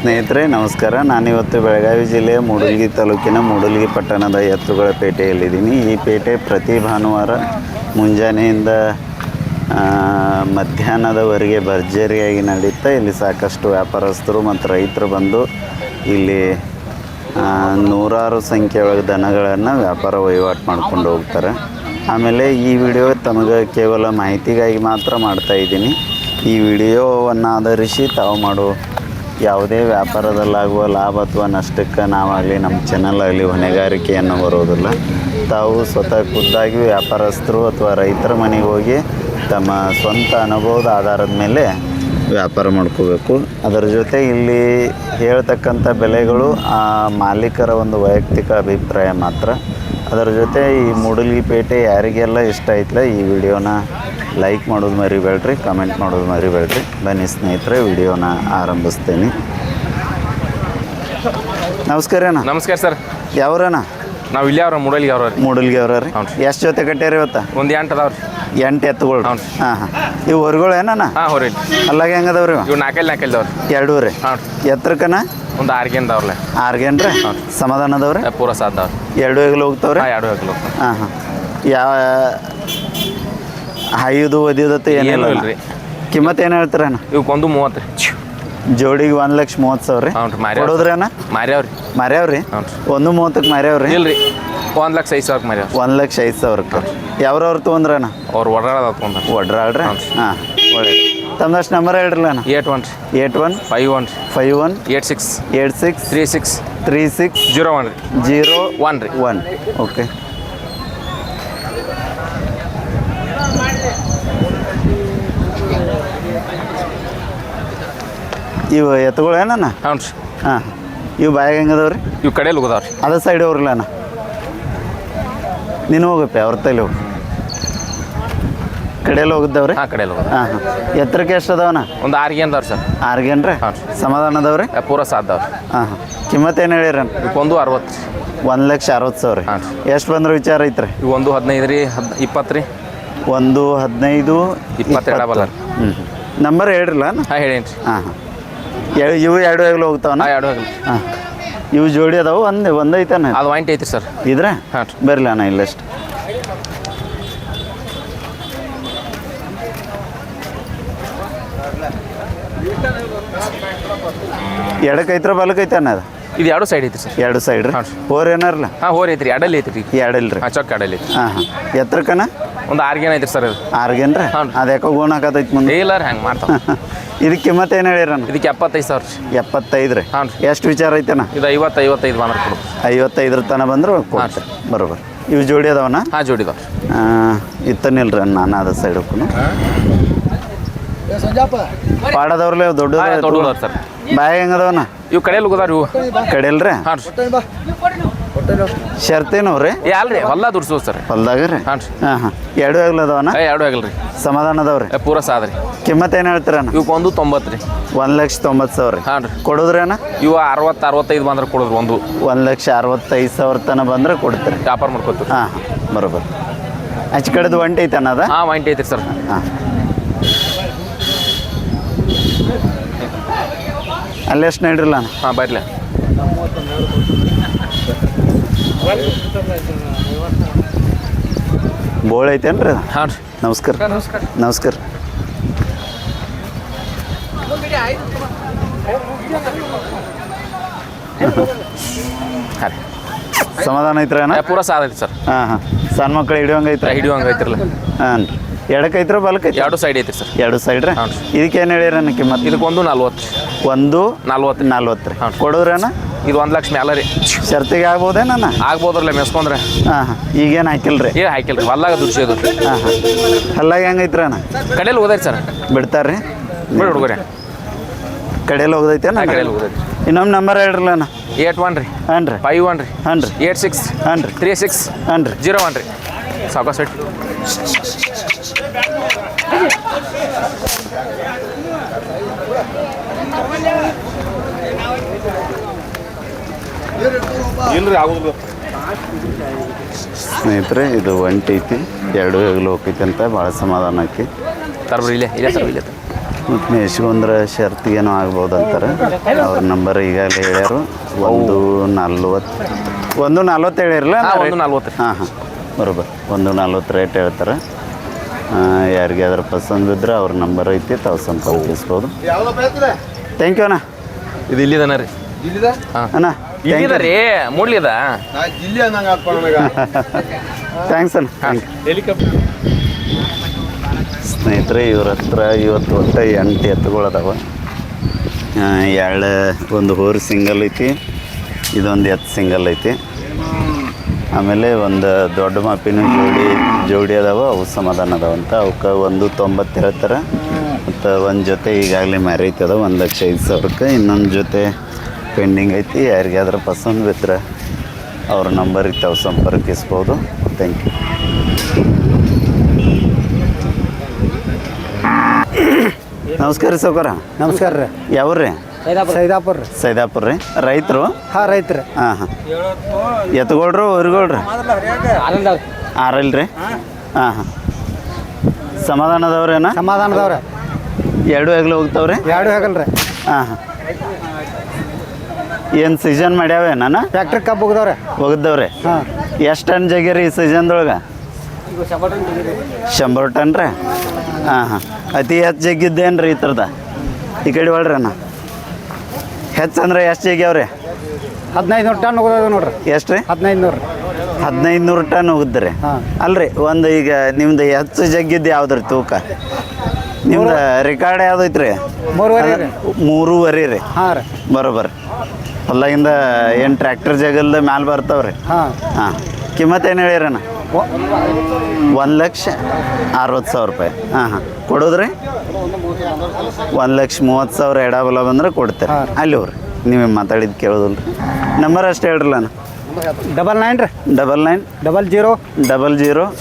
ಸ್ನೇಹಿತರೆ ನಮಸ್ಕಾರ. ನಾನಿವತ್ತು ಬೆಳಗಾವಿ ಜಿಲ್ಲೆಯ ಮೂಡಲಗಿ ತಾಲೂಕಿನ ಮೂಡಲಗಿ ಪಟ್ಟಣದ ಎತ್ತುಗಳ ಪೇಟೆಯಲ್ಲಿದ್ದೀನಿ. ಈ ಪೇಟೆ ಪ್ರತಿ ಭಾನುವಾರ ಮುಂಜಾನೆಯಿಂದ ಮಧ್ಯಾಹ್ನದವರೆಗೆ ಭರ್ಜರಿಯಾಗಿ ನಡೆಯುತ್ತಾ ಇಲ್ಲಿ ಸಾಕಷ್ಟು ವ್ಯಾಪಾರಸ್ಥರು ಮತ್ತು ರೈತರು ಬಂದು ಇಲ್ಲಿ ನೂರಾರು ಸಂಖ್ಯೆಯೊಳಗೆ ದನಗಳನ್ನು ವ್ಯಾಪಾರ ವಹಿವಾಟು ಮಾಡ್ಕೊಂಡು ಹೋಗ್ತಾರೆ. ಆಮೇಲೆ ಈ ವಿಡಿಯೋ ತಮಗೆ ಕೇವಲ ಮಾಹಿತಿಗಾಗಿ ಮಾತ್ರ ಮಾಡ್ತಾಯಿದ್ದೀನಿ. ಈ ವಿಡಿಯೋವನ್ನು ಆಧರಿಸಿ ತಾವು ಮಾಡೋ ಯಾವುದೇ ವ್ಯಾಪಾರದಲ್ಲಾಗುವ ಲಾಭ ಅಥವಾ ನಷ್ಟಕ್ಕೆ ನಾವಾಗಲಿ ನಮ್ಮ ಚಾನಲ್ ಆಗಲಿ ಹೊಣೆಗಾರಿಕೆಯನ್ನು ಬರೋದಿಲ್ಲ. ತಾವು ಸ್ವತಃ ಖುದ್ದಾಗಿ ವ್ಯಾಪಾರಸ್ಥರು ಅಥವಾ ರೈತರ ಮನೆಗೆ ಹೋಗಿ ತಮ್ಮ ಸ್ವಂತ ಅನುಭವದ ಆಧಾರದ ಮೇಲೆ ವ್ಯಾಪಾರ ಮಾಡ್ಕೋಬೇಕು. ಅದರ ಜೊತೆ ಇಲ್ಲಿ ಹೇಳ್ತಕ್ಕಂಥ ಬೆಲೆಗಳು ಆ ಮಾಲೀಕರ ಒಂದು ವೈಯಕ್ತಿಕ ಅಭಿಪ್ರಾಯ ಮಾತ್ರ. ಅದರ ಜೊತೆ ಈ ಮೂಡಲಗಿ ಪೇಟೆ ಯಾರಿಗೆಲ್ಲ ಇಷ್ಟ ಆಯ್ತಲ್ಲ ಈ ವಿಡಿಯೋನ ಲೈಕ್ ಮಾಡೋದು ಮರಿಬೇಡ್ರಿ, ಕಮೆಂಟ್ ಮಾಡೋದು ಮರಿಬೇಡ್ರಿ. ಬನ್ನಿ ಸ್ನೇಹಿತರೆ, ವಿಡಿಯೋನ ಆರಂಭಿಸ್ತೇನೆ. ನಮಸ್ಕಾರ ಅಣ್ಣ. ನಮಸ್ಕಾರ ಸರ್. ಯಾವ್ರಣ್ಣ? ನಾವು ಇಲ್ಲಿ ಅವ್ರ ಮೂಡಲಗಿ ಅವ್ರ ಮೂಡಲಗಿ ಅವ್ರ ರೀ. ಎಷ್ಟು ಜೊತೆ ಕಟ್ಟ್ಯಾರ ಇವತ್ತು? ಒಂದು 8 ಅದಾವ್ರಿ. 8 ಎತ್ತುಗಳು. ಹಾಂ ಹಾಂ. ಇವು ಹೊರಗಳು ಏನಣ್ಣ? ಹಾಂ ಹೊರಿ. ಅಲ್ಲಾಗ ಹೆಂಗದವ್ರಿ? ಇವು 4 2 ರೀ. ಹಾಂ. ಎತ್ತರಕ್ಕನ ಒಂದು 6 ಗೇನ್ದವ್ರಲ್ಲ. 6 ಗೇನ್ ರೀ. ಸಮಾಧಾನ ಅದಾವ್ರಿ? ಪೂರ ಸಾದವ್ರಿ. 2 ಹೆಗಲು ಹೋಗ್ತಾವ್ರಿ? 2 ಹೆಗಲು. ಹಾಂ ಹಾಂ. ಯಾವ ಹಾಯುದು ಒದಿಯೋದತ್ತು ಏನಿಲ್ಲ ರೀ. ಕಿಮ್ಮತ್ತು ಏನು ಹೇಳ್ತೀರಣ್ಣ? ಇವಕ್ಕೊಂದು 30 ರೀ. ಜೋಡಿಗೆ 1,30,000 ರೀ. ಹ್ಞೂ ರೀ. ಕೊಡೋದ್ರಿ ಅಣ್ಣ? ಮಾರ್ಯಾವ್ರಿ. ಮಾರ್ಯಾವ್ರಿ? ಹ್ಞೂ ರೀ. 1,30,000 ಮಾರ್ಯಾವ್ರಿ? ಇಲ್ಲ ರೀ, 1,05,000 ಮಾರ್ಯಾವ್ರಿ. 1,05,000 ಯಾವ್ರವ್ರು ತೊಗೊಂಡ್ರಣ್ಣ? ಅವ್ರು ಒಡ್ರಾಳ ತೊಗೊಂಡ್ರಿ. ಒಡ್ರಾಳ್ರಿ? ಹಾಂ ಒಳ್ಳೆ. ತಮ್ಮದಷ್ಟು ನಂಬರ್ ಹೇಳ್ರಲ್ಲ ಅಣ್ಣ. 81 ರೀ. 81 51 ರೀ. 51 86 86 36 36 01 ರೀ. 01 ರೀ. 1. ಓಕೆ. ಇವು ಎತ್ತುಗಳು ಏನಣ್ಣ? ಹ್ಞೂ ರೀ. ಹಾಂ. ಇವು ಬಾಯಾಗ ಹೆಂಗದವ್ರಿ? ಇವು ಕಡೆಯಲ್ಲಿ ಹೋಗೋದಾವ್ರಿ. ಅದ ಸೈಡ್ ಹೋಗ್ರಲ್ಲ ಅಣ್ಣ. ನೀನು ಹೋಗಪ್ಪ ಅವ್ರ ತೈಲಿ ಹೋಗಿ. ಕಡೆಯಲ್ಲಿ ಹೋಗಿದ್ದವ್ರಿ? ಹಾಂ, ಕಡೆಯಲ್ಲಿ ಹೋಗೋದು. ಹಾಂ ಹಾಂ. ಎತ್ತರಕ್ಕೆ ಎಷ್ಟು ಅದಾವಣ್ಣ? ಒಂದು 6 ಗೇನ್ದವ್ರಿ ಸರ್. 6 ಗೇನ್ ರೀ. ಹಾಂ. ಸಮಾಧಾನ ಅದಾವ್ರಿ? ಪೂರ ಸಾದವ್ರಿ. ಹಾಂ ಹಾಂ. ಕಿಮ್ಮತ್ತು ಏನು ಹೇಳಿರಣ್ಣ? ಇವಕ್ಕೊಂದು 60 ರೀ. 1,60,000 ರೀ. ಹಾಂ. ಎಷ್ಟು ಬಂದ್ರೆ ವಿಚಾರ ಐತ್ರಿ? ಇವು ಒಂದು 15 ರೀ. 20 ರೀ. 1 15 20 ಎಡಬಲ್ಲ. ಹ್ಞೂ. ನಂಬರ್ ಹೇಳ್ರಲ್ಲ? ಹಾಂ, ಹೇಳೇನಿ ರೀ. ಹಾಂ ಹಾಂ. ಇವು 2 ಹೆಗಲು ಹೋಗ್ತಾವಣ್ಣ? ಹಾಂ, 2 ಹೆಗಲು. ಹಾಂ. ಇವು ಜೋಡಿ ಅದಾವು? ಒಂದು ಐತಾನೆ? ಅದು ವಾಂಟ್ ಐತಿ ಸರ್. ಇದ್ರೆ? ಹಾಂ. ಬರಲಿ ಅಣ್ಣ ಇಲ್ಲಷ್ಟು. ಎಡಕ್ಕೈತ್ರ ಬಲಕ್ಕೈತೆ ಅಣ್ಣ? ಅದು ಇದು 2 ಸೈಡ್ ಐತಿ ಸರ್. 2 ಸೈಡ್ ರೀ. ಹಾಂ. ಹೋರ್ ಏನಾರಲ್ಲ? ಹಾಂ, ಹೋರಿ ಐತ್ರಿ. ಅಡಲ್ಲಿ ಐತಿ ರೀ. 2 ಇಲ್ರಿ? ಹಾಂ, ಚೊಕ್ಕ ಅಡಲ್ಲಿ ಐತಿ. ಹಾಂ ಹಾಂ. ಎತ್ತರಕ್ಕನ? ಒಂದು 6 ಗೇನ್ ಐತ್ರಿ ಸರ್. ಇದು 6 ಗೇನ್ ರೀ? ಹಾಂ. ಅದು ಯಾಕೋ ಗೋಣ ಹಾಕತೈತಿ ಮುಂದೆ? ಇಲ್ಲ ರೀ, ಹಂಗೆ ಮಾಡ್ತಾವ. ಇದಕ್ಕೆ ಕಿಮ್ಮತ್ತು ಏನು ಹೇಳಿರಣ್ಣ? ಇದಕ್ಕೆ 75,000 ರೀ. 75 ರೀ. ಹಾಂ. ಎಷ್ಟು ವಿಚಾರ ಐತಣ್ಣ? ಇದು 50-55 ಬಂದ್ರೆ ಕೊಡು. 55 ತನಕ ಬಂದ್ರೆ ಕೊಡ್ತಾರೆ. ಬರೋಬರ್. ಇವು ಜೋಡಿ ಅದಾವಣ್ಣ? ಹಾಂ, ಜೋಡಿದಾವ. ಇತ್ತನಿಲ್ರಿ ಅಣ್ಣ, ನಾನು ಅದ ಸೈಡ್ ಹೋಗ್ನು. ಪಾಡದವ್ರಲ್ಲ ದೊಡ್ಡ ದೊಡ್ಡದವ್ರು ಸರ್. ಬಾಯಾಗ ಹೆಂಗದವಣ್ಣ? ಇವು ಕಡೆಯಲ್ಲಿ ಹೋಗೋದಾರ. ಇವು ಕಡೆಯಲ್ರಿ? ಹಾಂ ರೀ. ಶರ್ತೇನವ್ರಿ? ಅಲ್ರಿ, ಹೊಲ ದುಡ್ಸೋದು ಸರ್. ಹೊಲ್ದಾಗ ರೀ? ಹಾಂ ರೀ. ಹಾಂ ಹಾಂ. 2 ಹೆಗಲು ಅದಾವಣ್ಣ? 2 ಹೆಗಲು ರೀ. ಸಮಾಧಾನ ಅದಾವ್ರಿ? ಪೂರ ಸಾದ್ರಿ. ಕಿಮ್ಮತ್ತು ಏನು ಹೇಳ್ತೀರಣ್ಣ? ಇವಕ್ಕೊಂದು 90 ರೀ. 1,90,000 ರೀ. ಹಾಂ ರೀ. ಕೊಡೋದ್ರಿ ಅಣ್ಣ? ಇವು 60-65 ಬಂದ್ರೆ ಕೊಡೋದು. 1,65,000 ತನಕ ಬಂದ್ರೆ ಕೊಡ್ತೀರಿ? ವ್ಯಾಪಾರ ಮಾಡ್ಕೊತೀವಿ. ಹಾಂ ಹಾಂ. ಬರೋಬರ್. ಆಚೆ ಕಡೆದು ಒಂಟಿ ಐತಣ್ಣ ಅದ? ಹಾಂ, ವಾಂಟ್ ಐತ್ರಿ ಸರ್. ಹಾಂ. ಅಲ್ಲೆಷ್ಟು ನಡ್ರಿಲ್ಲ ಅಣ್ಣ? ಹಾಂ, ಬರ್ಲಿ. ಬೋಳ ಐತೇನ್ರಿ? ಹಾಂ ರೀ. ನಮಸ್ಕಾರ. ನಮಸ್ಕಾರ. ಹಾಂ ರೀ. ಸಮಾಧಾನ ಐತ್ರ ಅಣ್ಣ? ಪೂರ ಸಾದೈತಿ ಸರ್. ಹಾಂ ಹಾಂ. ಸಣ್ಣ ಮಕ್ಳು ಹಿಡಿಯೋಂಗೆ ಐತ್ರ? ಹಿಡಿಯೋಂಗೆ ಐತಿರಲ್ಲ. ಹಾಂ ರೀ. ಎಡಕ್ಕೈತ್ರ ಬಲಕ್ಕೈತಿ? 2 ಸೈಡ್ ಐತಿ ಸರ್. 2 ಸೈಡ್ ರೀ? ಹಾಂ. ಇದಕ್ಕೆ ಏನು ಹೇಳಿರಣ್ಣ ಕಿಮ್ಮತ್ತು? ಇದಕ್ಕೊಂದು 40 ರೀ. 1,40,000 ರೀ. ಹಾಂ. ಕೊಡೋದ್ರಣ್ಣ? ಇದು 1 ಲಕ್ಷ ಮ್ಯಾಲ ರೀ. ಶರ್ತಿಗೆ ಆಗ್ಬೋದೇನ? ಆಗ್ಬೋದ್ರಲ್ಲ ಮೆಸ್ಕೊಂಡ್ರೆ. ಹಾಂ ಹಾಂ. ಈಗೇನು ಹಾಕಿಲ್ರಿ? ಏ ಹಾಕಿಲ್ರಿ, ಹೊಲ್ದಾಗ ದುಡ್ಸೋದು. ಹಾಂ ಹಾಂ. ಹಲ್ಲಾಗ ಹೆಂಗೈತ್ರ ಅಣ್ಣ? ಕಡೆಯಲ್ಲಿ ಹೋದೈತಿ ಸರ್. ಬಿಡ್ತಾರ್ರಿ? ಬಿಡಿ ಹುಡುಗರೆ. ಕಡೆಯಲ್ಲಿ ಹೋಗದೈತೇನ? ಕಡೆಯಲ್ಲಿ ಹೋದೈತಿ. ಇನ್ನೊಮ್ಮೆ ನಂಬರ್ ಹೇಳ್ರಲ್ಲ ಅಣ್ಣ? 81 ರೀ. ಹಾಂ ರೀ. 51 ರೀ. ಹಾಂ ರೀ. 86 ಹಾಂ ರೀ. 36 ಹಾಂ ರೀ. 01 ರೀ. ಸಾವಕಾಶ ಸೆಟ್. ಇಲ್ರಿ ಆಗೋದು. ಸ್ನೇಹಿತರೆ, ಇದು ಒಂಟಿ ಐತಿ, 2 ಹೆಗಲು ಹೋಗೈತಿ ಅಂತ ಭಾಳ ಸಮಾಧಾನ ಐತಿ. ತರ್ಬ್ರಿ ಇಲ್ಲೇ ಇಲ್ಲೇ ತರ್ಬಿ ಇಲ್ಲೇ ಮತ್ತು ಮೇಯ್ಸ್ಕೊಂಡ್ರೆ ಶರ್ತಿಗೇನೋ ಆಗ್ಬೋದು ಅಂತಾರೆ. ಅವ್ರ ನಂಬರ್ ಈಗಾಗಲೇ ಹೇಳ್ಯಾರು. 140 ಹೇಳಿರಲ್ಲ. 140. ಹಾಂ ಬರೋಬ್ಬರ 140 ರೇಟ್ ಹೇಳ್ತಾರೆ. ಯಾರಿಗೆ ಅದ್ರ ಪಸಂದ್ ಬಿದ್ದರೆ ಅವ್ರ ನಂಬರ್ ಐತಿ, ತಾವು ಸಂಪರ್ಕಿಸ್ಬೋದು. ಥ್ಯಾಂಕ್ ಯು ಅಣ್ಣ. ಇದು ಇಲ್ಲಿದನ ರೀ ಅಣ್ಣ ಇಲ್ಲಿದ ರೀ ಮೂಡ್ಲಿದ ಥ್ಯಾಂಕ್ಸ್ ಅಣ್ಣ. ಸ್ನೇಹಿತರೆ, ಇವ್ರ ಹತ್ರ ಇವತ್ತು ಒಟ್ಟು 8 ಎತ್ತುಗಳದಾವ. ಒಂದು ಹೋರಿ ಸಿಂಗಲ್ ಐತಿ, ಇದೊಂದು ಎತ್ತು ಸಿಂಗಲ್ ಐತಿ. ಆಮೇಲೆ ಒಂದು ದೊಡ್ಡ ಮಾಪಿನ ಜೋಡಿ ಅದಾವ, ಅವು ಸಮಾಧಾನ ಅದಾವಂತ. ಅವಕ್ಕೆ 190 ಹೇಳ್ತಾರೆ. ಮತ್ತು ಒಂದು ಜೊತೆ ಈಗಾಗಲೇ ಮ್ಯಾರೇಜ್ ಅದ 1,05,000. ಇನ್ನೊಂದು ಜೊತೆ ಪೆಂಡಿಂಗ್ ಐತಿ. ಯಾರಿಗಾದ್ರೂ ಪಸಂದ್ ಬಿದ್ದರೆ ಅವ್ರ ನಂಬರಿಗೆ ತಾವು ಸಂಪರ್ಕಿಸ್ಬೋದು. Thank you. ನಮಸ್ಕಾರ ರೀ ಸೌಕರ. ನಮಸ್ಕಾರ ರೀ. ಯಾವ್ರಿ? ಸೈದಾಪುರ ರೀ. ಸೈದಾಪುರ ರೀ. ರೈತರು? ಹಾಂ ರೈತರು. ಹಾಂ ಎತ್ತುಗಳ್ರು ಊರುಗಳ್ರಿ? ಆರಲ್ ರೀ. ಹಾಂ ಸಮಾಧಾನ ಅದಾವ್ರೇನ? ಸಮಾಧಾನದವ್ರೆ. 2 ಹೆಗ್ಲು ಹೋಗ್ತಾವ್ರಿ? 2 ಹೆಗಲ್ರಿ. ಹಾಂ ಏನು ಸೀಸನ್ ಮಾಡ್ಯಾವೆ ನಾನು? ಫ್ಯಾಕ್ಟ್ರಿ ಕಬ್ಬು ಹೋಗ್ದವ್ರೆ. ಹೋಗಿದ್ದವ್ರಿ. ಹಾಂ. ಎಷ್ಟು ಟನ್ ಜಗ್ಗಿರಿ ಈ ಸೀಸನ್ದೊಳಗೆ? 100 ಟನ್ ರೀ. ಹಾಂ ಅತಿ ಹೆಚ್ಚು ಜಗ್ಗಿದ್ದೇನು ರೀ ಈ ಥರದ? ಈ ಕಡೆ ಒಳ್ರಿ ಅಣ್ಣ. ಹೆಚ್ಚಂದ್ರೆ ಎಷ್ಟು ಜಗ್ಗ್ಯಾವ್ರಿ? 1500 ಟನ್ ಹೋಗೋದು ನೋಡ್ರಿ. ಎಷ್ಟು ರೀ? 1500 ಟನ್ ಹೋಗಿದ್ರಿ. ಹಾಂ. ಅಲ್ರಿ ಒಂದು ಈಗ ನಿಮ್ದು ಹೆಚ್ಚು ಜಗ್ಗಿದ್ದು ಯಾವ್ದು ರೀ ತೂಕ? ನಿಮ್ದು ರೆಕಾರ್ಡ್ ಯಾವ್ದೈತೆ ರೀ? 3.5 ರೀ. 3.5 ರೀ. ಹಾಂ ರೀ. ಬರೋಬ್ಬರ ಹೊಲ್ದಾಗಿಂದ ಏನು ಟ್ರ್ಯಾಕ್ಟರ್ ಜಗಲ್ದ ಮ್ಯಾಲೆ ಬರ್ತಾವ್ರಿ? ಹಾಂ. ಹಾಂ ಕಿಮ್ಮತ್ತು ಏನು ಹೇಳಿರಣ್ಣ? 1,60,000 ರೂಪಾಯಿ. ಹಾಂ ಕೊಡೋದ್ರಿ? 1,30,000 ಎಡಬಲ ಬಂದ್ರೆ ಕೊಡ್ತಾರೆ. ಅಲ್ಲಿ ಹೋಗ್ರಿ, ನೀವೇ ಮಾತಾಡಿದ್ದು ಕೇಳೋದಿಲ್ಲ ರೀ. ನಂಬರ್ ಅಷ್ಟು ಹೇಳ್ರಲ್ಲ ಅಣ್ಣ. 99 ರೀ. 99 00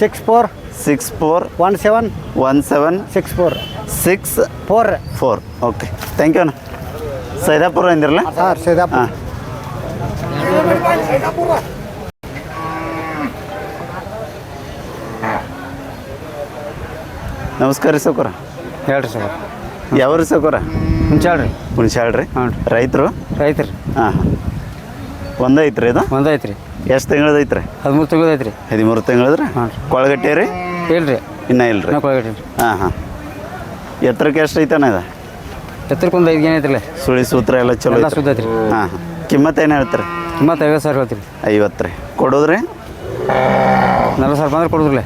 64 64 17 64 64. ಓಕೆ ಥ್ಯಾಂಕ್ ಯು ಅಣ್ಣ. ಸೈದಾಪುರ ಅಂದಿರಲ್ಲ? ಹಾಂ ಸೈದಾಪುರ. ಹಾಂ ನಮಸ್ಕಾರ ರೀ ಸೌಕರ. ಹೇಳ್ರಿ ಸರ್. ಯಾವ ರೀ ಸೌಕರ? ಹುಂಚಾಳ್ರಿ. ಹುಣ್ಸಾಳ್ರಿ. ಹ್ಞೂ ರೀ. ರೈತರು? ರೈತರು. ಹಾಂ ಒಂದೈತ್ರಿ ಇದು? ಒಂದೈತೆ ರೀ. ಎಷ್ಟು ತಿಂಗಳದೈತ್ರಿ? 13 ತಿಂಗಳೈತೆ ರೀ. 13 ತಿಂಗಳದ್ರಿ. ಹಾಂ. ಕೊಳಗಟ್ಟೆ ರೀ? ಇಲ್ರಿ. ಇನ್ನೂ ಇಲ್ಲ ರೀ. ಕೊಳಗಟ್ಟಿ. ಹಾಂ ಎತ್ತರಕ್ಕೆ ಎಷ್ಟು ಐತನ ಇದು? ಎತ್ತರಕ್ಕೊಂದು 5 ಗೇನ್ ಐತ್ರಲ್ಲ. ಸುಳಿ ಸೂತ್ರ ಎಲ್ಲ ಚಲೋ ಎಲ್ಲ ಐತ್ರಿ? ಸುದ್ದ ಐತ್ರಿ. ಹಾಂ ಕಿಮ್ಮತ್ತು ಏನು ಹೇಳ್ತೀರಿ? ಕಿಮ್ಮತ್ತು 50,000 ಹೇಳ್ತೀರಿ. 50 ರೀ. ಕೊಡೋದ್ರಿ? 40,000 ಬಂದ್ರೆ ಕೊಡುದ್ರಲ್ಲ.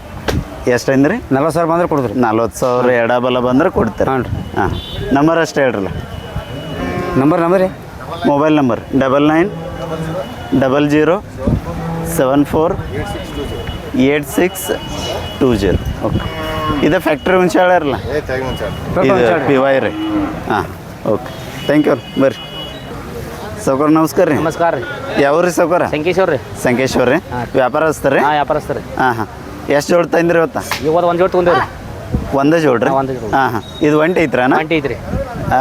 ಎಷ್ಟು ಅಂದ್ರಿ? 40,000 ಬಂದ್ರೆ ಕೊಡುದ್ರಿ. 40,000 ಎಡಬಲ ಬಂದ್ರೆ ಕೊಡ್ತೀರಿ? ಹಾಂ ರೀ. ಹಾಂ ನಂಬರ್ ಅಷ್ಟೇ ಹೇಳ್ರಲ್ಲ. ನಂಬರ್ ರೀ. Mobile number 99 00 74 8620. ಓಕೆ ಇದು ಫ್ಯಾಕ್ಟ್ರಿ ಹುಣ್ಸಾಳ ಇರಲ್ಲ? ಇದು PY ರೀ. ಹಾಂ ಓಕೆ ಥ್ಯಾಂಕ್ ಯು ಬರ್ರಿ. ಸೌಕರ್ ನಮಸ್ಕಾರ ರೀ. ನಮಸ್ಕಾರ ರೀ. ಯಾವ ರೀ ಸೌಕರ? ಸಂಕೇಶ್ವರ ರೀ. ಸಂಕೇಶ್ವರ ರೀ. ವ್ಯಾಪಾರಸ್ಥ ರೀ? ಹಾಂ ವ್ಯಾಪಾರಸ್ಥ ರೀ. ಹಾಂ ಎಷ್ಟು ಜೋಡ್ ತಂದ್ರಿ ಇವತ್ತು? ಇವತ್ತು ಒಂದು ಜೋಡಿ ತೊಗೊಂಡೇವ್ರಿ. ಒಂದೇ ಜೋಡ್ರಿ? ಒಂದೇ ಜೋಡಿ. ಹಾಂ ಇದು ಒಂಟಿ ಐತ್ರ? ಒಂಟಿ ಐತ್ರಿ.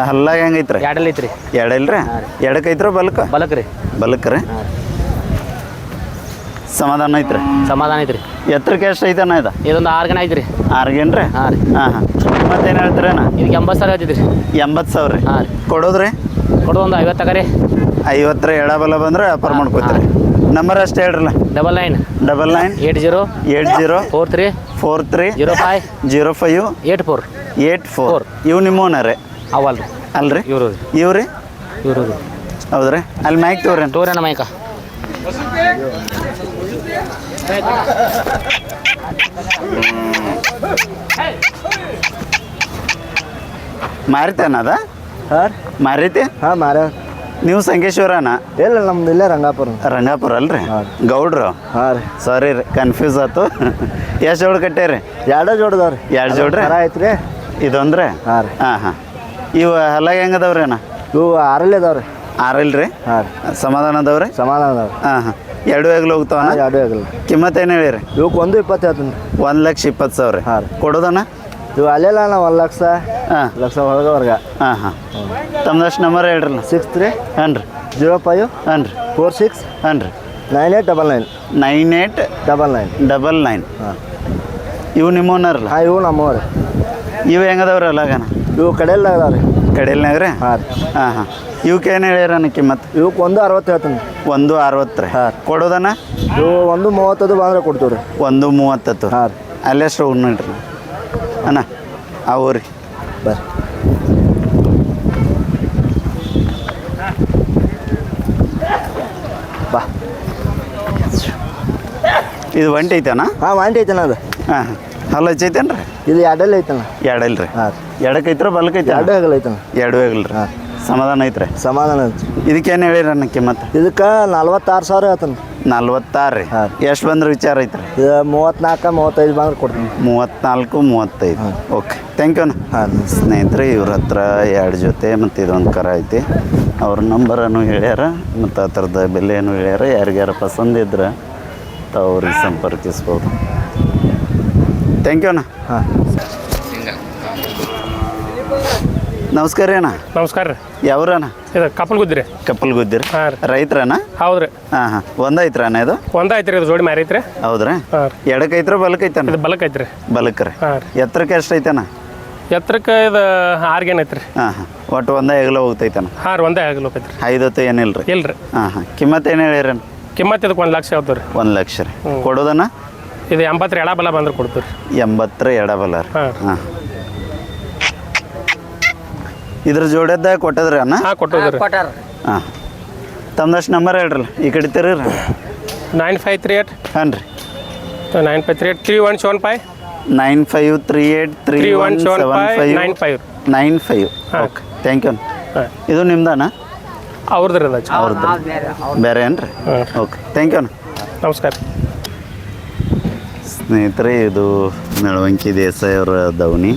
ಹಲ್ಲಾಗ ಹೆಂಗೆ ಐತ್ರಿ? ಎರಡಲ್ಲಿ ಐತ್ರಿ. ಎರಡಲ್ರಿ? ಎಡಕ್ಕೆ ಐತ್ರ ಬಲ್ಕ? ಬಲಕ್ ರೀ. ಬಲಕ್ ರೀ. ಸಮಾಧಾನ ಐತ್ರಿ? ಸಮಾಧಾನ ಐತ್ರಿ. ಎತ್ತರಕ್ಕೆ ಎಷ್ಟು ಐತನ ಇದು? ಇದೊಂದು 6 ಗಣ ಐತ್ರಿ. 6 ಗೇನ್ ರೀ? ಹಾಂ ರೀ. ಹಾಂ ಮತ್ತೇನು ಹೇಳ್ತೀರಣ್ಣ? ಇದಕ್ಕೆ 80,000 ಹೇಳ್ತಿದ್ರಿ. 80,000 ರೀ. ಹಾಂ ರೀ. ಕೊಡೋದ್ರಿ? ಕೊಡು ಒಂದು 50 ತಗರಿ. 50 ಎಡಬಲ ಬಂದ್ರೆ ವ್ಯಾಪಾರ ಮಾಡ್ಕೋತೀರಿ. ನಂಬರ್ ಅಷ್ಟು ಹೇಳ್ರಲ್ಲ. 99 80 43 05 05 84. ಇವು ನಿಮ್ಮವನ ರೀ? ಅವಲ್ರಿ. ಅಲ್ರಿ? ಇವರು ಇವ್ರಿ? ಇವರು ಹೌದ್ರಿ? ಅಲ್ಲಿ ಮ್ಯಾಕ್ ತೋರಿ ತೋರಣ ಮೈಕ. ಮಾರಿತೇನ ಅದ? ಹಾಂ. ಮಾರೈತಿ? ಹಾಂ ಮಾರ. ನೀವು ಸಂಕೇಶ್ವರನ? ಇಲ್ಲ ನಮ್ದು ಇಲ್ಲೇ ರಂಗಾಪುರ. ರಂಗಾಪುರ ಅಲ್ರಿ? ಗೌಡ್ರು? ಹಾಂ ರೀ. ಸಾರಿ ರೀ ಕನ್ಫ್ಯೂಸ್ ಆಯ್ತು. ಎಷ್ಟು ಜೋಡು ಕಟ್ಟೇರಿ? 2 ಜೋಡದವ್ರಿ. 2 ಜೋಡ್ರಿ? ಮರ ಐತ್ರಿ. ಇದೊಂದ್ರೆ? ಹಾಂ ರೀ. ಹಾಂ ಇವು ಹಲ್ಲಾಗ ಹೆಂಗದವ್ರಿ ಅಣ್ಣ? ಇವು 6 ಅದಾವ್ರಿ. 6 ರೀ? ಹಾಂ ರೀ. ಸಮಾಧಾನ ಅದಾವ್ರಿ? ಸಮಾಧಾನ ಅದಾವ್ರಿ. 2 ಹೆಗ್ಲು ಹೋಗ್ತಾವಣ್ಣ? 2 ಆಗಲ್ಲ. ಕಿಮ್ಮತ್ತು ಏನು ಹೇಳಿರಿ? ಇವಕ್ಕೆ 120 ಹೇಳ್ತೀನಿ. 1,20,000. ಹಾಂ ರೀ. ಕೊಡೋದಣ್ಣ? ಇವು ಅಲ್ಲೆಲ್ಲ ನಾವು 1,00,000 ಹಾಂ ಲಕ್ಷ ಒಳಗವ್ರಿಗೆ. ಹಾಂ ತಮ್ಮದಷ್ಟು ನಂಬರ್ ಹೇಳ್ರಲ್ಲ. 63 ಹಾಂ ರೀ. 05 ಹಾಂ ರೀ. 46 ಹಾಂ ರೀ. 9899 9899. ಹಾಂ. ಇವು ನಿಮ್ಮ ಓನರ್ಲ್ಲ? ಹಾಂ ಇವು ನಮ್ಮವ್ರಿ. ಇವು ಹೆಂಗದವ್ರಿ ಅಲ್ಲಾಗನ? ಇವು ಕಡೆಯಲ್ಲಿ ಅದಾವ ರೀ. ಕಡೆಯಲ್ನಾಗ ರೀ ಹಾಂ ರೀ. ಹಾಂ ಹಾಂ ಇವಕ್ಕೆ ಏನು ಹೇಳ್ಯಾರನ ಕಿಮ್ಮತ್ತು? ಇವಕ್ಕೆ 1.60 ಹೇಳ್ತೀನಿ. 1.60 ರೀ. ಹಾಂ. ಕೊಡೋದನ? ಇವು 1.30 ಬಂದ್ರೆ ಕೊಡ್ತೀವಿ ರೀ. 1.30. ಹಾಂ ರೀ. ಅಲ್ಲೆಷ್ಟು ಹೋಗಿ ನೋಡ್ರಿ ಅಣ್ಣ ಅವು ರೀ. ಬರ್ರಿ. ಬಾ. ಇದು ಒಂಟಿ ಐತಣ್ಣ? ಹಾಂ ವಾಂಟಿ ಐತಣ್ಣ ಅದು. ಹಾಂ ಹಾಂ ಹಲ್ಲ ಹಚ್ಚೈತೇನು ರೀ? ಇದು ಎರಡಲ್ಲಿ ಐತಣ್ಣ. ಎರಡಲ್ಲ ರೀ. ಹಾಂ. ಎಡಕ್ಕೈತ್ರ ಬಲಕ್ಕೈತೆ? ಎರಡು ಹಗಲ್ ಐತಣ್ಣ. ಎರಡು ಆಗಲ್ಲ ರೀ. ಹಾಂ. ಸಮಾಧಾನ ಐತ್ರಿ? ಸಮಾಧಾನ ಐತಿ. ಇದಕ್ಕೇನು ಹೇಳಿರಣ್ಣ ಕಿಮ್ಮತ್ತು? ಇದಕ್ಕೆ 46,000 ಹೇಳ್ತಾನೆ. 46 ರೀ. ಹಾಂ. ಎಷ್ಟು ಬಂದ್ರೆ ವಿಚಾರ ಐತ್ರಿ? ಇದು 34-35 ಬಂದ್ರೆ ಕೊಡ್ತೀನಿ. 34-35. ಓಕೆ ಥ್ಯಾಂಕ್ ಯು ಅಣ್ಣ. ಹಾಂ. ಸ್ನೇಹಿತರೆ ಇವ್ರ ಹತ್ರ 2 ಜೊತೆ ಮತ್ತು ಇದೊಂದು ಕರ ಐತಿ. ಅವ್ರ ನಂಬರನ್ನು ಹೇಳ್ಯಾರ ಮತ್ತು ಆ ಥರದ ಬೆಲೆಯನ್ನು ಹೇಳ್ಯಾರ. ಯಾರಿಗ್ಯಾರ ಪಸಂದ್ ಇದ್ರೆ ತಾವು ಅವ್ರಿಗೆ ಸಂಪರ್ಕಿಸ್ಬೋದು. ಥ್ಯಾಂಕ್ ಯು ಅಣ್ಣ. ಹಾಂ. ನಮಸ್ಕಾರ ರೀ ಅಣ್ಣ. ನಮಸ್ಕಾರ ರೀ. ಯಾವ್ರಣ್ಣ? ಇದು ಕಪ್ಪಲ್ಗುದ್ರಿ. ಕಪ್ಪಲ್ಗುದ್ದಿರಿ. ಹಾಂ ರೀ. ರೈತ್ರಣ್ಣ? ಹೌದು ರೀ. ಹಾಂ ಹಾಂ ಒಂದೈತ್ರ ಅಣ್ಣ ಇದು? ಒಂದಾಯ್ತು ರೀ. ಇದು ಜೋಡಿ ಮಾರಿ ಐತ್ರಿ. ಹೌದ್ರಾ? ಹಾಂ ರೀ. ಎಡಕ್ಕೈತ್ರ ಬಲಕ್ಕೈತಣ್ಣ? ಇದು ಬಲಕ್ಕೆ ಐತ್ರಿ. ಬಲಕ್ಕೆ ರೀ. ಹಾಂ ರೀ. ಎತ್ತರಕ್ಕೆ ಎಷ್ಟು ಐತಣ್ಣ? ಎತ್ತರಕ್ಕೆ ಇದು 6 ಗೇನ್ ಐತ್ರಿ. ಹಾಂ ಹಾಂ ಒಟ್ಟು ಒಂದೇ ಹೆಗಲ ಹೋಗ್ತೈತಣ್ಣ? ಹಾಂ ರೀ. ಒಂದೇ ಆಗಲೋಕೈತ್ರಿ. 5 ಹೊತ್ತು ಏನಿಲ್ಲ ರೀ? ಇಲ್ಲ ರೀ. ಹಾಂ ಹಾಂ ಕಿಮ್ಮತ್ತು ಏನು ಹೇಳಿರಣ್ಣ? ಕಿಮ್ಮತ್ತು ಇದಕ್ಕೆ 1 ಲಕ್ಷ ಯಾವ್ದು ರೀ. 1 ಲಕ್ಷ ರೀ. ಕೊಡೋದಣ್ಣ? ಇದು 80 ಎಡ ಬಲ ಬಂದ್ರೆ ಕೊಡ್ತೀವಿ ರೀ. 80 ಎಡಬಲ ರೀ. ಹಾಂ. ಹಾಂ ಇದ್ರ ಜೋಡಿಯದ್ದ ಕೊಟ್ಟದ್ರಿ ಅಣ್ಣ? ಹಾಂ ಕೊಟ್ಟೋದ್ರಿ ರೀ. ಹಾಂ ತಮ್ದಷ್ಟು ನಂಬರ್ ಹೇಳ್ರಲ್ಲ ಈ ಕಡೆ ತಿರ್ರಿ. 9538 ಹಾಂ ರೀ. 9538 3175 95383175 95. Okay thank you. ಹಾಂ. ಇದು ನಿಮ್ದಣ್ಣ? ಅವ್ರದ್ದು ರೀ ಅದು. ಅವ್ರದ್ದು ಬೇರೆ ಏನ್ರಿ? ಓಕೆ ಥ್ಯಾಂಕ್ ಯು ಅಣ್ಣ. ನಮಸ್ಕಾರ. ಸ್ನೇಹಿತರೆ ಇದು ನಳವಂಕಿ ದೇಸಾಯಿ ಅವರ ದವಣಿ.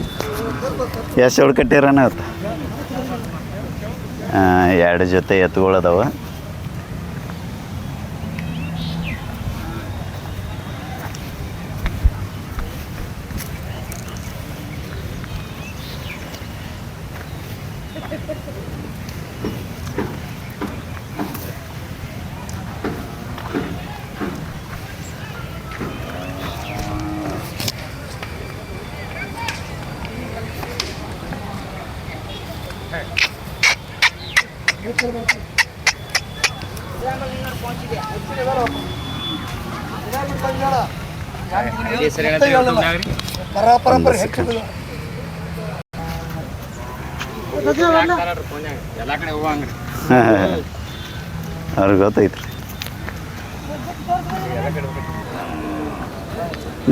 ಎಷ್ಟು ಜೋಡಿ ಕಟ್ಟಿರಣ್ಣ ಇವತ್ತು? 2 ಜೊತೆ ಎತ್ತುಗಳದಾವ. ಅವ್ರಿಗೆ ಗೊತ್ತೈತ್ರಿ.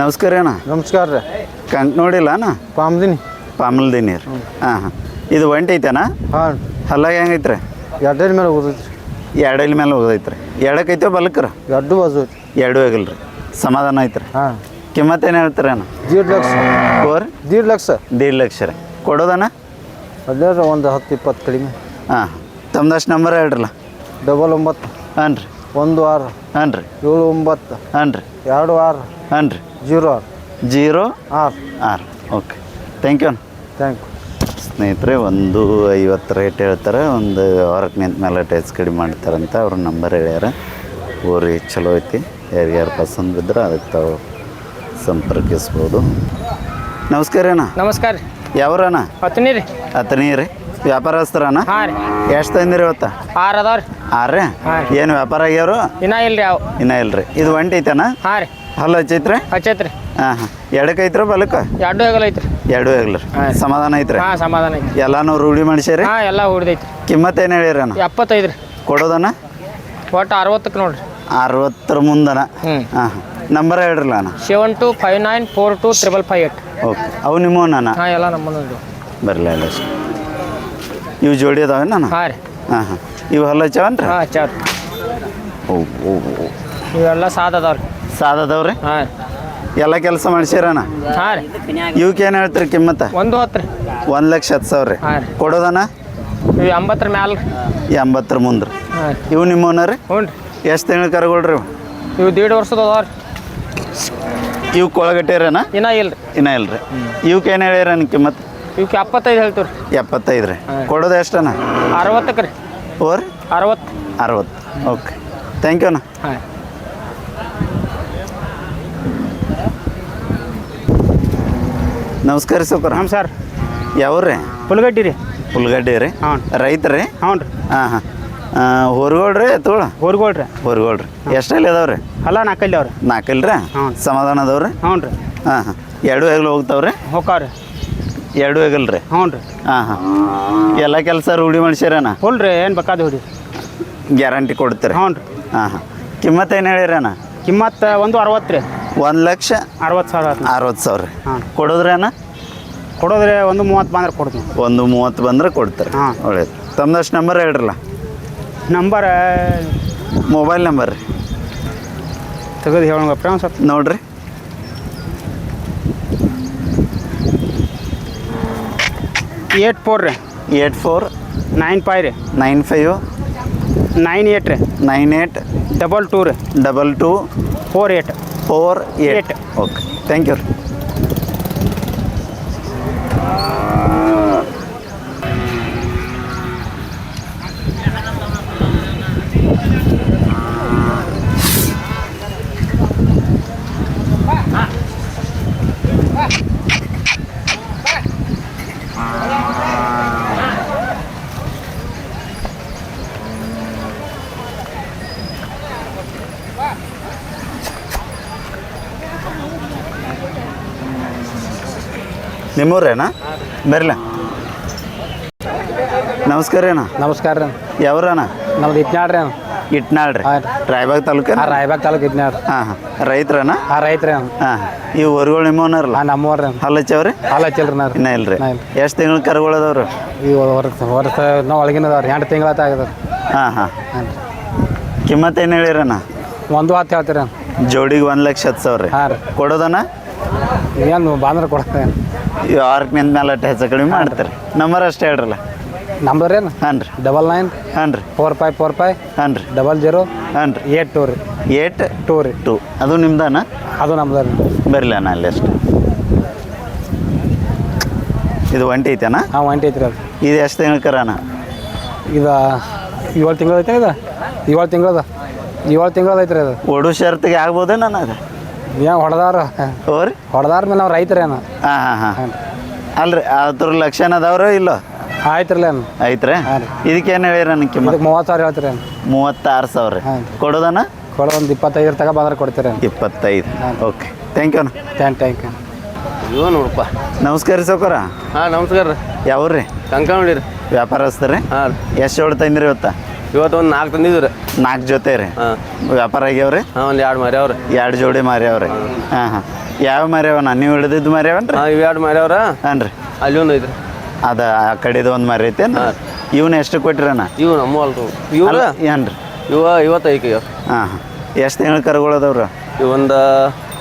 ನಮಸ್ಕಾರ ಅಣ್ಣ. ನಮಸ್ಕಾರ ರೀ. ಕಂಕ್ ನೋಡಿಲ್ಲ ಅಣ್ಣ? ಪಾಮಲ್ದಿನಿ ರೀ. ಹಾಂ ಹಾಂ ಇದು ಒಂಟಿ ಐತೆನಾ? ಹಾಂ. ಹಲ್ಲಾಗ ಹೆಂಗೈತ್ರಿ? ಎರಡಲ್ಲಿ ಮೇಲೆ ಹೋಗ್ತೈತಿ ರೀ. ಎರಡೈಲಿ ಮೇಲೆ ಹೋಗೈತ್ರಿ. ಎಡಕ್ಕೈತೆ ಬಲಕ್ರ? ಎರಡು ಬಾಜು ಐತಿ. ಎರಡೂ ಆಗಿಲ್ಲ ರೀ. ಸಮಾಧಾನ ಐತ್ರಿ. ಹಾಂ. ಕಿಮ್ಮತ್ತು ಏನು ಹೇಳ್ತೀರಿ ಅಣ್ಣ? 1.5 ಲಕ್ಷ. ಓರ್ 1.5 ಲಕ್ಷ. 1.5 ಲಕ್ಷ ರೀ. ಕೊಡೋದಣ್ಣ? ಅಲ್ಲೇ ಒಂದು 10-20 ಕಡಿಮೆ. ಹಾಂ ತಮ್ದಷ್ಟು ನಂಬರ್ ಹೇಳ್ರಲ್ಲ. 99 ಹಾಂ ರೀ. 16 ಹಾಂ ರೀ. 79 ಹಾಂ ರೀ. 26 ಹಾಂ ರೀ. 06 06. ಓಕೆ ಥ್ಯಾಂಕ್ ಯು ಅಣ್ಣ. Thank you. ಸ್ನೇಹಿತರೆ 150 ರೇಟ್ ಹೇಳ್ತಾರೆ. ಒಂದು ವಾರಕ್ಕೆ ನಿಂತ ಮೇಲೆ ಟೇಸ್ ಕಡಿಮೆ ಮಾಡ್ತಾರಂತ ಅವ್ರ ನಂಬರ್ ಹೇಳ್ಯಾರ. ಊರಿ ಚಲೋ ಐತಿ. ಯಾರಿಗ್ಯಾರು ಪಸಂದ್ ಬಿದ್ದರೆ ಅದಕ್ಕೆ ತಾವು ಸಂಪರ್ಕಿಸ್ಬೋದು. ನಮಸ್ಕಾರ ಅಣ್ಣ. ನಮಸ್ಕಾರ ರೀ. ಯಾವ್ರಣ್ಣ? ಹತ್ತನೇ ರೀ. ಹತ್ತನೇ ರೀ. ವ್ಯಾಪಾರಸ್ಥರಣ್ಣ? ಹಾಂ ರೀ. ಎಷ್ಟು ತಂದಿರಿ ಇವತ್ತು? 6 ಅದಾವ ರೀ. 6 ರೀ. ಏನು ವ್ಯಾಪಾರ ಆಗ್ಯಾವ್ರು? ಇನ್ನೂ ಇಲ್ಲ ರೀ ಅವು. ಇನ್ನೂ ಇಲ್ಲ ರೀ. ಇದು ಒಂಟಿ ಐತಣ್ಣ? ಹಾಂ ರೀ. ಹಲ್ಲು ಹಚ್ಚೈತ್ರಿ? ಹಚ್ಚೈತ್ರಿ. ಹಾಂ ಹಾಂ ಎಡಕ್ಕೈತ್ರ ಬಲಕ್ಕೆ? ಎರಡು ಹೆಗಲ್ ಐತ್ರಿ. ಎರಡೂ ಆಗಿಲ್ಲ ರೀ. ಸಮಾಧಾನ ಐತ್ರಿ? ಹಾಂ ಸಮಾಧಾನ ಐತಿ. ಎಲ್ಲಾನು ರೂಢಿ ಮಾಡಿಸ್ಯಾರಿ? ಹಾಂ ಎಲ್ಲ ಹುಡ್ದೈತ್ರಿ. ಕಿಮ್ಮತ್ತು ಏನು ಹೇಳಿರಣ್ಣ? 75 ರೀ. ಕೊಡೋದಣ್ಣ? ಒಟ್ಟು 60ಕ್ಕೆ ನೋಡ್ರಿ. 60 ಮುಂದನ? ಹ್ಞೂ. ಹಾಂ ಹಾಂ ನಂಬರ್ ಹೇಳ್ರಲ್ಲ ಅಣ್ಣ. 7259425558. ಓಕೆ ಅವು ನಿಮ್ಮ ಅಣ್ಣ? ಹಾಂ ಎಲ್ಲ ನಮ್ಮದು. ಬರಲ್ಲ ಇಲ್ಲ ಅಷ್ಟು. ಇವು ಜೋಡಿ ಅದಾವೆ ನಾನು? ಹಾಂ ರೀ. ಹಾಂ ಹಾಂ ಇವು ಹಲ್ಲ ಹಚ್ಚವನ್ರಿ? ಹಾಂ ಹಚ್ಚಾವ್ರಿ. ಓ ಓ ಇವೆಲ್ಲ ಸಾದ್ ಅದಾವ್ರಿ. ಸಾದದವ್ರಿ? ಹಾಂ. ಎಲ್ಲ ಕೆಲಸ ಮಾಡಿಸಿರಣ್ಣ? ಹಾಂ ರೀ. ಇವಕ್ಕೆ ಏನು ಹೇಳ್ತೀರಿ ಕಿಮ್ಮತ್ತ? 110 ರೀ. 1,10,000 ರೀ. ಹಾಂ ರೀ. ಕೊಡೋದಣ್ಣ? ಇವು 80 ಮ್ಯಾಲೆ ರೀ. 80 ಮುಂದೆ ರೀ. ಹಾಂ ರೀ. ಇವು ನಿಮ್ಮವನ ರೀ? ಹ್ಞೂ ರೀ. ಎಷ್ಟು ತಿಂಗಳು ಕರ್ಗೊಳ್ರಿ ಇವು? ಇವು 1.5 ವರ್ಷದ ಅದಾವ ರೀ. ಇವು ಕೊಳಗಟ್ಟಿರೇನ? ಇನ್ನೂ ಇಲ್ಲ ರೀ. ಇನ್ನೂ ಇಲ್ಲ ರೀ. ಇವಕ್ಕೆ ಏನು ಹೇಳಿರಣ್ಣ ಕಿಮ್ಮತ್ತು? ಇವಕ್ಕೆ 75 ಹೇಳ್ತೀವಿ ರೀ. 75 ರೀ. ಕೊಡೋದು ಎಷ್ಟಣ್ಣ? 60ಕ್ಕೆ ರೀ. ಓರ್ 60. ಓಕೆ ಥ್ಯಾಂಕ್ ಯು ಅಣ್ಣ. ಹಾಂ. ನಮಸ್ಕಾರ ಸೌಕರ್. ಹಾಂ ಸರ್. ಯಾವ್ರಿ? ಪುಲ್ಗಡ್ಡಿ ರೀ ಪುಲ್ಗಡ್ಡಿ ರೀ ಹಾಂ. ರೈತ್ರಿ ಹ್ಞೂ ರೀ ಹಾಂ ಹಾಂ ಹೊರ್ಗೋಳ್ರಿ ಎತ್ತುಗಳು ಗೋರ್ಗೋಳ್ರಿ ಹೊರ್ಗೋಳ್ರಿ ಎಷ್ಟಲ್ಲಿ ಅದಾವ್ರಿ ಅಲ್ಲ ನಾಲ್ಕಲ್ಲಿ ಅವ್ರಿ ನಾಲ್ಕಲ್ರಿ ಹಾಂ. ಸಮಾಧಾನ ಅದಾವ್ರಿ ಹ್ಞೂ ರೀ ಹಾಂ ಹಾಂ ಎರಡು ಹೆಗಲು ಹೋಗ್ತಾವ್ರಿ ಹೋಕಾವ್ರಿ ಎರಡು ಹೆಗಲ್ರಿ ಹ್ಞೂ ರೀ ಹಾಂ ಹಾಂ ಎಲ್ಲ ಕೆಲಸ ರೂಢಿ ಮನುಷ್ಯರಣ್ಣ ಫುಲ್ ರೀ ಏನು ಬೇಕಾದ ಹೊಡಿ ಗ್ಯಾರಂಟಿ ಕೊಡ್ತೀರಿ ಹ್ಞೂ ರೀ ಹಾಂ ಹಾಂ ಕಿಮ್ಮತ್ತು ಏನು ಹೇಳಿರಣ್ಣ ಕಿಮ್ಮತ್ತು 160 ರೀ 1,60,000 60,000 60,000 ರೀ ಹಾಂ. ಕೊಡೋದ್ರಿ ಅಣ್ಣ ಕೊಡೋದ್ರಿ 130 ಬಂದ್ರೆ ಕೊಡ್ತೀನಿ 130 ಬಂದ್ರೆ ಕೊಡ್ತಾರೆ ಹಾಂ. ಒಳ್ಳೇದು ತಮ್ಮದಷ್ಟು ನಂಬರ್ ಹೇಳ್ರಲ್ಲ ನಂಬರ್ ಮೊಬೈಲ್ ನಂಬರ್ ರೀ ತೆಗೆದು ಹೇಳೋಣಪ್ಪ ಒಂದು ಸ್ವಲ್ಪ ನೋಡ್ರಿ 84 ರೀ 84 95 ರೀ 95 98 ರೀ 98 22 ರೀ 22 48 48 ಓಕೆ ಥ್ಯಾಂಕ್ ಯು ರೀ ನಿಮ್ಮೂರೇನಾ ಬರಲ ನಮಸ್ಕಾರ ಅಣ್ಣ ನಮಸ್ಕಾರ ರೀ ಯಾವ್ರಣ್ಣ ನಮ್ದು ಇಟ್ನಾಳ್ ರೀ ಇಟ್ನಾಳ್ ರೀ ಹಾಂ. ರಾಯಬಾಗ್ ತಾಲೂಕ ಹಾಂ ರಾಯಬಾಗ್ ತಾಲೂಕು ಇಟ್ನಾಳ್ ಹಾಂ ಹಾಂ ರೈತ್ರಣ್ಣ ಹಾಂ ರೈತ್ರಿ ಹಾಂ ಈ ಊರುಗಳು ನಿಮ್ಮವನರಲ್ಲ ಹಾಂ ನಮ್ಮವ್ರಿ ರೀ ಹಲ್ಲಚ್ಚವ್ರಿ ಹಾಲು ಹಚ್ಚಿಲ್ರಿ ನಾ ಇನ್ನ ಇಲ್ರಿ ಇನ್ನ ಇಲ್ಲ. ಎಷ್ಟು ತಿಂಗಳು ಕರುಗಳದವ್ರು ಈ ವರ್ಷ ನಾವು ಒಳಗಿನ ಅದಾವ್ರಿ 2 ತಿಂಗಳ ಆಗ್ಯದ ಹಾಂ ಹಾಂ ಹಾಂ ಕಿಮ್ಮತ್ತು ಏನು ಹೇಳಿರಣ್ಣ ಒಂದು ಹತ್ತು ಹೇಳ್ತೀರಿ ಜೋಡಿಗೆ 1,10,000 ರೀ ಹಾಂ ರೀ ಕೊಡೋದಣ್ಣ ಏನು ಬಂದ್ರೆ ಕೊಡ್ತೇನೆ ಯಾರ್ಕ್ ನಿಂತ ಮೇಲೆ ಅಟ್ಟು ಹೆಚ್ಚು ಕಡಿಮೆ ಮಾಡ್ತಾರೆ ನಂಬರ್ ಅಷ್ಟೇ ಹೇಳ್ರಲ್ಲ ನಂಬರ್ ಏನು ಹಾಂ ರೀ 99 ಹಾಂ ರೀ 4545 ಹಾಂ ರೀ 00 ಹಾಂ ರೀ 82 ರೀ 82 ರೀ ಅದು ನಿಮ್ದಾನ ಅದು ನಮ್ದು ರೀ ಬರಲಿ ಅಣ್ಣ ಅಲ್ಲಿ ಅಷ್ಟು ಇದು ಒಂಟಿ ಐತೆನಾ ಹಾಂ ಒಂಟಿ ಐತ್ರಿ ಅದು ಇದು ಎಷ್ಟು ತಿಂಗಳು ಕರಣ ಇದು 7 ತಿಂಗಳು ಐತೆ ಇದು 7 ತಿಂಗಳದ 7 ತಿಂಗಳದ ಐತ್ರಿ ಅದು ಓಡು ಶರ್ತಿಗೆ ಆಗ್ಬೋದೇ ನಾನು ಅದು ಏನು ಹೊಡೆದಾರ ಓರಿ ಹೊಡೆದಾರ ಮೇಲೆ ನಾವು ರೈತರೇನು ಹಾಂ ಹಾಂ ಹಾಂ ಅಲ್ರಿ ಅದ್ರ ಲಕ್ಷಣ ಅದಾವ್ರ ಇಲ್ಲೋ ಆಯ್ತ್ರಲ್ಲ ಏನು ಐತ್ರಿ ಹಾಂ ರೀ. ಇದಕ್ಕೇನು ಹೇಳಿರ ನಿಮ್ಗೆ ಇದಕ್ಕೆ 30,000 ಹೇಳ್ತೀರಿ ಏನು 36,000 ರೀ ಹಾಂ. ಕೊಡೋದನ ಕೊಡೋ ಒಂದು 25 ತಗ ಬಂದ್ರೆ ಕೊಡ್ತೀರಿ 25 ಓಕೆ ಥ್ಯಾಂಕ್ ಯು ಅಣ್ಣ ಟ್ಯಾಂಕ್ ಇವ ನೋಡಪ್ಪ ನಮಸ್ಕಾರ ರೀ ಸೌಕರ ಹಾಂ ನಮಸ್ಕಾರ ರೀ ಯಾವ್ರಿ ಕಂಕಂಬಳಿ ರೀ ವ್ಯಾಪಾರಸ್ತಾರೆ ಹಾಂ ರೀ ಎಷ್ಟು ಜೋಡಿ ತಂದಿರಿ ಇವತ್ತ ಇವತ್ತು ಒಂದು 4 ತಂದಿದ್ದು ರೀ 4 ಜೊತೆ ರೀ ಹಾಂ ವ್ಯಾಪಾರ ಆಗ್ಯಾವ್ರಿ ಹಾಂ ಒಂದು 2 ಮಾರ್ಯಾವ್ರಿ 2 ಜೋಡಿ ಮಾರ್ಯಾವ್ರಿ ಹಾಂ ಹಾಂ ಯಾವ ಮಾರ್ಯಾವನ ನೀವು ಹಿಡಿದಿದ್ದು ಮಾರ್ಯಾವನ್ರಿ ಹಾಂ ಇವು 2 ಮಾರ್ಯಾವ್ರ ಹಾಂ ರೀ ಅಲ್ಲಿ ಒಂದು ಐತ್ರಿ ಅದ ಆ ಕಡೆದು ಒಂದು ಮಾರಿ ಐತೇನು ಇವನ್ನ ಎಷ್ಟು ಕೊಟ್ಟಿರಣ್ಣ ಇವು ನಮ್ಮ ಅಲ್ರಿ ಇವ್ರ ಏನ್ರಿ ಇವ 55 ಇವ ಹಾಂ ಹಾಂ ಎಷ್ಟು ತಿಂಗಳು ಕರುಗಳದವ್ರು ಇವು ಒಂದು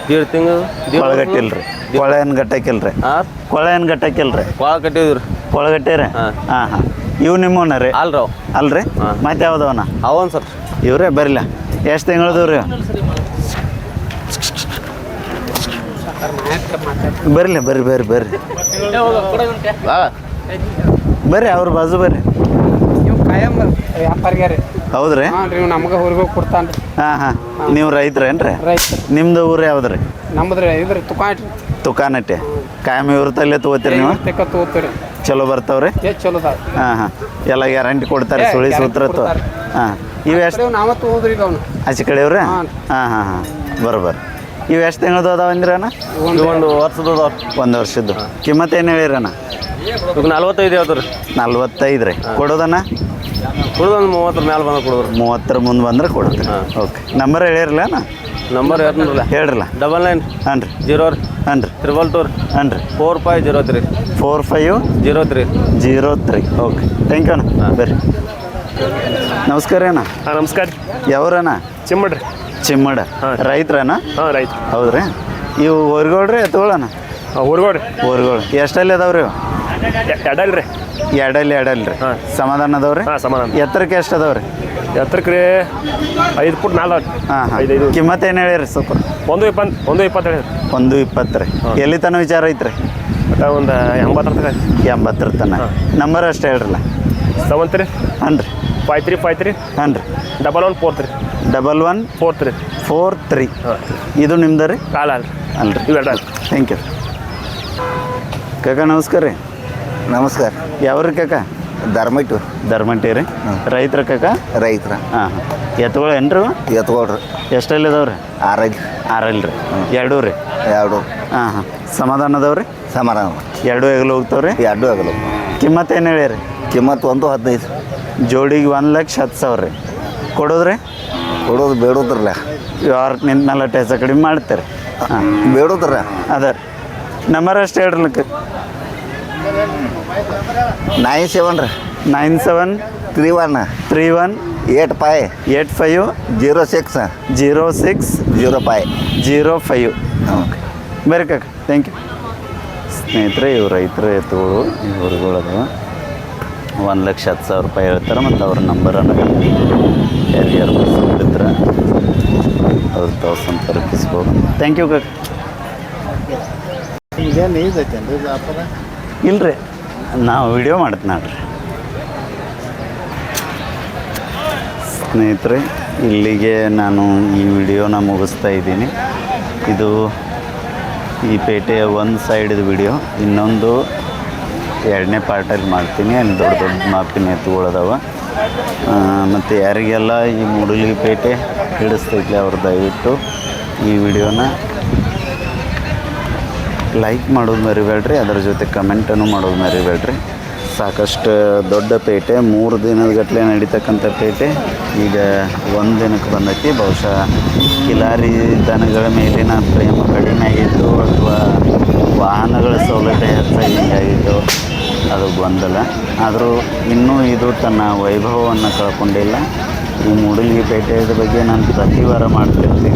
1.5 ತಿಂಗಳು ಕೊಳಗಟ್ಟಿಲ್ರಿ ಕೊಳೆ ಏನು ಗಟ್ಟಕ್ಕಿಲ್ರಿ ಹಾಂ ಕೊಳೆ ಏನು ಗಟ್ಟಕ್ಕಿಲ್ರಿ ಭಾಳ ಕಟ್ಟಿದ್ವಿ ರೀ ಕೊಳಗಟ್ಟಿರಿ ಹಾಂ. ಹಾಂ ಹಾಂ ಇವು ನಿಮ್ಮವನ ರೀ ಅಲ್ರಿ ಅವು ಅಲ್ರಿ ಹಾಂ. ಮತ್ತೆ ಯಾವ್ದವನ ಅವನ್ ಸರ್ ಇವ್ರೇ ಬರಿಲ್ಲ ಎಷ್ಟು ತಿಂಗಳದವ್ರಿ ಬರಲಿ ಬರ್ರಿ ಬರ್ರಿ ಬರ್ರಿ ಬರ್ರಿ ಅವ್ರ ಬಾಜು ಬರ್ರಿ ನೀವು ಕಾಯಂ ವ್ಯಾಪಾರಿಗೆ ರೀ ಹೌದ್ರಿ ಹಾಂ ರೀ ನೀವು ನಮ್ಗೆ ಊರಿಗೆ ಹೋಗಿ ಕೊಡ್ತಾನೆ ರೀ ಹಾಂ ಹಾಂ ನೀವು ರೈತರೇನ್ರಿ ರೈತ ನಿಮ್ದು ಊರು ಯಾವ್ದು ರೀ ನಮ್ಮದ್ರಿ ಇದ್ರಿ ತುಕಾಟ್ ರೀ ತುಕಾನಟ್ಟೆ ಕಾಯಂ ಇವ್ರ ತಲೆ ತೊಗೋತೀರಿ ನೀವು ತೆಕ್ಕ ತಗೋತೀರಿ ಚಲೋ ಬರ್ತಾವ್ರಿ ಎಷ್ಟು ಚಲೋ ಅದಾವ ಹಾಂ ಹಾಂ ಎಲ್ಲ ಗ್ಯಾರಂಟಿ ಕೊಡ್ತಾರೆ ಸುಳಿ ಸೂತ್ರ ಕೊಡ್ತಾರೆ. ಹಾಂ ಇವು ಎಷ್ಟು ನಾವ ತಗೋದ್ರಿ ಈಗ ಅವ್ನು ಆಚೆ ಕಡೆಯವ್ರಿ ಹಾಂ ಹಾಂ. ಹಾಂ ಹಾಂ ಬರೋಬ್ಬರ ಇವು ಎಷ್ಟು ತಿಂಗಳದು ಅದಾವ ಅಂದ್ರಣ್ಣ ಇವು ಒಂದು ವರ್ಷದ ಅದಾವ 1 ವರ್ಷದ್ದು ಕಿಮ್ಮತ್ತು ಏನು ಹೇಳಿರಣ್ಣ ಈಗ 45 ಹೇಳ್ತೀವಿ ರೀ 45 ರೀ ಕೊಡೋದಣ್ಣ ಕುಡ್ದೊಂದು 30 ಮೇಲೆ ಬಂದು ಕೊಡೋರು 30 ಮುಂದೆ ಬಂದ್ರೆ ಕೊಡ್ತೀರಿ ಹಾಂ. ಓಕೆ ನಂಬರ್ ಹೇಳಿರಲ್ಲ ಅಣ್ಣ ನಂಬರ್ ಹೇಳ್ತೀನಲ್ಲ ಹೇಳ್ರಲ್ಲ 99 ಹಾಂ ರೀ 0 ರೀ ಹಾಂ ರೀ 222 ಹಾಂ ರೀ 4503 4503 03 ಓಕೆ ಥ್ಯಾಂಕ್ ಯು ಅಣ್ಣ ಬರ್ರಿ ನಮಸ್ಕಾರ ಅಣ್ಣ ಹಾಂ ನಮಸ್ಕಾರ ಯಾವ್ರಣ್ಣ ಚಿಮ್ಮಡ್ರಿ ಚಿಮ್ಮಡ ರೈತ್ರಣ್ಣ ಹಾಂ ರೈತ ಹೌದ್ರಿ ಇವು ಹೊರ್ಗೋಳ್ರಿ ಎತ್ತುಗಳಣ್ಣ ಊರ್ಗೋಡ್ರಿ ಊರುಗಳು ಎಷ್ಟಲ್ಲಿ ಅದಾವ್ರಿ ಇವು? ಎಡಲ್ರಿ ಎರಡಲ್ಲಿ ರೀ ಹಾಂ. ಸಮಾಧಾನ ಅದಾವ್ರಿ ಹಾಂ ಸಮಾಧಾನ ಎತ್ತರಕ್ಕೆ ಎಷ್ಟು ಅದಾವ್ರಿ ಎತ್ತರಕ್ಕೆ ರೀ 5 ಫುಟ್ 4 ಹಾಂ ಹಾಂ 5 ಕಿಮ್ಮತ್ತು ಏನು ಹೇಳಿರಿ ಸ್ವಲ್ಪ 120 ಹೇಳಿ 120 ರೀ ಎಲ್ಲಿ ತನಕ ವಿಚಾರ ಐತ್ರಿ ಒಟ್ಟು ಒಂದು 80 ತನಕ 80 ತನಕ ನಂಬರ್ ಅಷ್ಟೇ ಹೇಳ್ರಲ್ಲ 73 ಹಾಂ ರೀ 5353 ಹಾಂ ರೀ 1143 1143 43 ಹಾಂ ಇದು ನಿಮ್ದು ರೀ ಕಾಲ ಅಲ್ರಿ ಅಲ್ರಿ ಇವು ಎರಡಲ್ಲ ಥ್ಯಾಂಕ್ ಯು ಕಾಕ ನಮಸ್ಕಾರ ರೀ ನಮಸ್ಕಾರ. ಯಾವ್ರಿ ಕಾಕ? ಧರ್ಮಟ್ಟು ಧರ್ಮಂಟಿ ರೀ. ರೈತರ ಕಾಕ? ರೈತರ. ಹಾಂ ಎತ್ತುಗಳು ಏನ್ರಿ? ಎತ್ಕೊಳ್ರಿ. ಎಷ್ಟಲ್ಲಿ ಇದಾವ್ರಿ? 6 ಆರಲ್ಲ ರೀ. ಎರಡೂ ರೀ? 2 ಹಾಂ ಸಮಾಧಾನ ಅದಾವ್ರಿ? ಸಮಾಧಾನ. 2 ಎಗಲು ಹೋಗ್ತಾವ್ರಿ? 2 ಆಗಲ್ಲ. ಕಿಮ್ಮತ್ತು ಏನು ಹೇಳಿರಿ? ಕಿಮ್ಮತ್ತು 1.15. ಜೋಡಿಗೆ 1,10,000 ರೀ. ಕೊಡೋದ್ರಿ? ಕೊಡೋದು ಬೇಡೋದ್ರಲ್ಲ. ವಾರಕ್ಕೆ ನಿಂತ ಮೇಲೆ ಹೆಚ್ಚು ಕಡಿಮೆ ಮಾಡ್ತಾರೆ. ಹಾಂ ಬೇಡೋದ್ರ ಅದ ರೀ. ನಂಬರ್ ಅಷ್ಟು ಹೇಳ್ರಲಿಕ್ಕೆ. 97 ರೀ. 97 31 31 85 85 06 06 05. 05. ಬರ್ರಿ ಕಾಕ, ಥ್ಯಾಂಕ್ ಯು. ಸ್ನೇಹಿತರೆ, ಇವು ರೈತರ ಎತ್ತುಗಳು, ಈ ಊರುಗಳದು 1,10,000 ರೂಪಾಯಿ ಹೇಳ್ತಾರೆ. ಮತ್ತು ಅವ್ರ ನಂಬರನ್ನು ಯಾರ್ಯಾರು ಬಿಡ್ತಾರೆ ಅವ್ರು ತಾವು ಸಂಪರ್ಕಿಸ್ಬೋದು. ಥ್ಯಾಂಕ್ ಯು ಕಾಕ. ಇಲ್ರಿ, ನಾವು ವಿಡಿಯೋ ಮಾಡ್ತೀನಿ ನೋಡ್ರಿ. ಸ್ನೇಹಿತರೆ, ಇಲ್ಲಿಗೆ ನಾನು ಈ ವಿಡಿಯೋನ ಮುಗಿಸ್ತಾ ಇದ್ದೀನಿ. ಇದು ಈ ಪೇಟೆಯ ಒಂದು ಸೈಡಿದ ವಿಡಿಯೋ. ಇನ್ನೊಂದು 2ನೇ ಪಾರ್ಟಲ್ಲಿ ಮಾಡ್ತೀನಿ. ಅಲ್ಲಿ ದೊಡ್ಡ ದೊಡ್ಡ ಮಾಪಿನ ಎತ್ತುಗಳದಾವ. ಮತ್ತು ಯಾರಿಗೆಲ್ಲ ಈ ಮೂಡಲಗಿ ಪೇಟೆ ಹಿಡಿಸ್ತೈತಿ ಅವ್ರು ದಯವಿಟ್ಟು ಈ ವಿಡಿಯೋನ ಲೈಕ್ ಮಾಡೋದು ಮರಿಬೇಡ್ರಿ. ಅದರ ಜೊತೆ ಕಮೆಂಟನ್ನು ಮಾಡೋದು ಮರಿಬೇಡ್ರಿ. ಸಾಕಷ್ಟು ದೊಡ್ಡ ಪೇಟೆ, 3 ದಿನದ ಗಟ್ಟಲೆ ನಡೀತಕ್ಕಂಥ ಪೇಟೆ ಈಗ 1 ದಿನಕ್ಕೆ ಬಂದೈತಿ. ಬಹುಶಃ ಕಿಲಾರಿ ದನಗಳ ಮೇಲಿನ ಪ್ರೇಮ ಕಡಿಮೆ ಆಗಿತ್ತು ಅಥವಾ ವಾಹನಗಳ ಸೌಲಭ್ಯ ಹೆಚ್ಚಾಗಿತ್ತು, ಅದು ಗೊಂದಲ. ಆದರೂ ಇನ್ನೂ ಇದು ತನ್ನ ವೈಭವವನ್ನು ಕಳ್ಕೊಂಡಿಲ್ಲ. ಈ ಮೂಡಲಗಿ ಪೇಟೆಯ ಬಗ್ಗೆ ನಾನು ಪ್ರತಿ ವಾರ ಮಾಡ್ತಿರ್ತೀನಿ.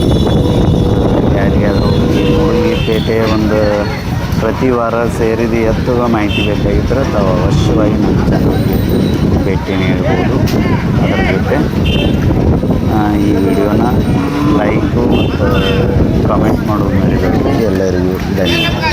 ಯಾರಿಗಾದರೂ ಈ ಮೂಡಲಗಿ ಪೇಟೆಯ ಒಂದು ಪ್ರತಿ ವಾರ ಸೇರಿದ ಎತ್ತುಗಳ ಮಾಹಿತಿ ಬೇಕಾಗಿದ್ದರೆ ತಾವು ಅವಶ್ಯವಾಗಿ ನನ್ನ ಚಾನಲ್ಗೆ ಭೇಟಿ ನೀಡ್ಬೋದು. ಅದರ ಜೊತೆ ಈ ವಿಡಿಯೋನ ಲೈಕು ಮತ್ತು ಕಾಮೆಂಟ್ ಮಾಡೋದು ಮರಿಬೇಡಿ. ಎಲ್ಲರಿಗೂ ಧನ್ಯವಾದ.